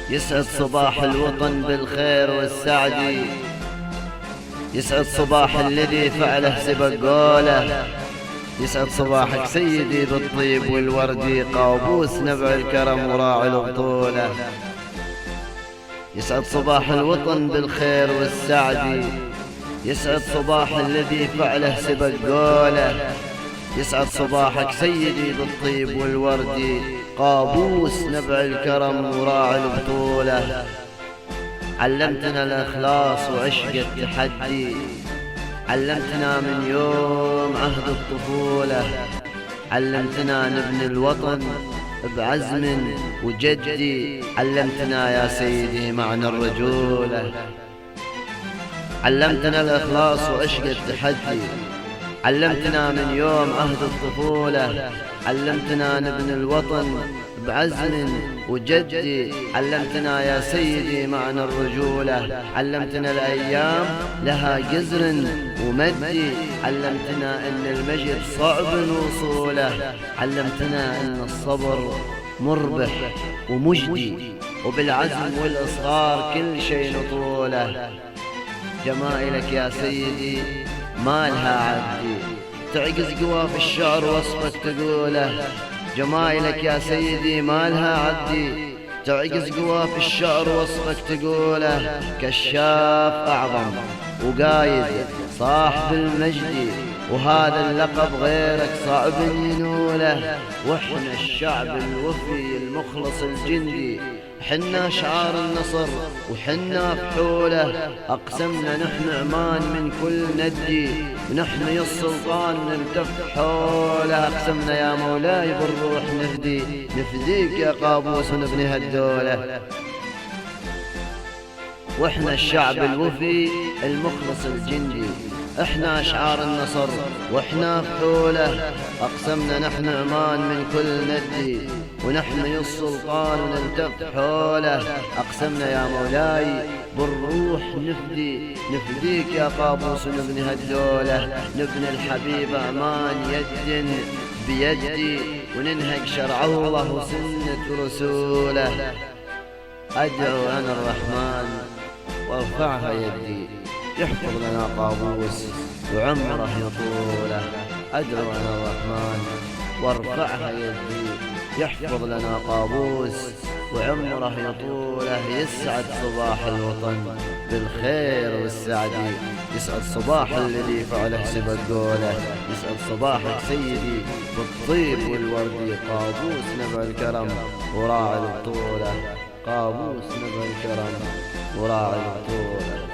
يسعد صباح الوطن بالخير والسعد، يسعد صباح الذي فعله سبق قوله. يسعد صباحك سيدي بالطيب والورد، قابوس نبع الكرم وراعي البطولة. يسعد صباح الوطن بالخير والسعد، يسعد صباح الذي فعله سبق قوله. يسعد صباحك سيدي بالطيب والورد، قابوس نبع الكرم وراعي البطولة. علمتنا الإخلاص وعشق التحدي، علمتنا من يوم عهد الطفولة. علمتنا نبني الوطن بعزم وجدي، علمتنا يا سيدي معنى الرجولة. علمتنا الإخلاص وعشق التحدي، علمتنا من يوم عهد الطفولة. علمتنا نبني الوطن بعزم وجدي، علمتنا يا سيدي معنى الرجولة. علمتنا الأيام لها جزر ومدي، علمتنا أن المجد صعب وصوله. علمتنا أن الصبر مربح ومجدي، وبالعزم والإصرار كل شيء نطوله. جمائلك يا سيدي ما لها عدي، تعكس قواف الشعر وصفك تقوله. جمائلك يا سيدي ما لها عدي، تعكس قواف الشعر وصفك تقوله. كشاف أعظم وقايد صاحب المجد، وهذا اللقب غيرك صعب ينوله. واحنا الشعب الوفي المخلص الجندي، حنا شعار النصر وحنا فحوله. أقسمنا نحن عمان من كل ندي، ونحمي السلطان نلتف حوله. أقسمنا يا مولاي بالروح نفديك يا قابوس ونبني هالدولة. واحنا الشعب الوفي المخلص الجندي، احنا اشعار النصر واحنا فحوله. اقسمنا نحن عمان من كل ندي، ونحمي السلطان ونلتف حوله. اقسمنا يا مولاي بالروح نفديك يا قابوس ونبني هالدولة. نبني الحبيب عمان يد بيدي، وننهج شرع الله وسنة رسوله. أدعو أنا الرحمن وارفعها يدي، يحفظ لنا قابوس وعمره يطوله. أدعو أنا الرحمن وارفعها يدي، يحفظ لنا قابوس وعمره يطوله. يسعد صباح الوطن بالخير والسعد، يسعد صباح الذي فعله سبق قوله. يسعد صباحك سيدي بالطيب والورد، قابوس نبع الكرم وراعي البطولة. قابوس نبع الكرم وراعي البطولة.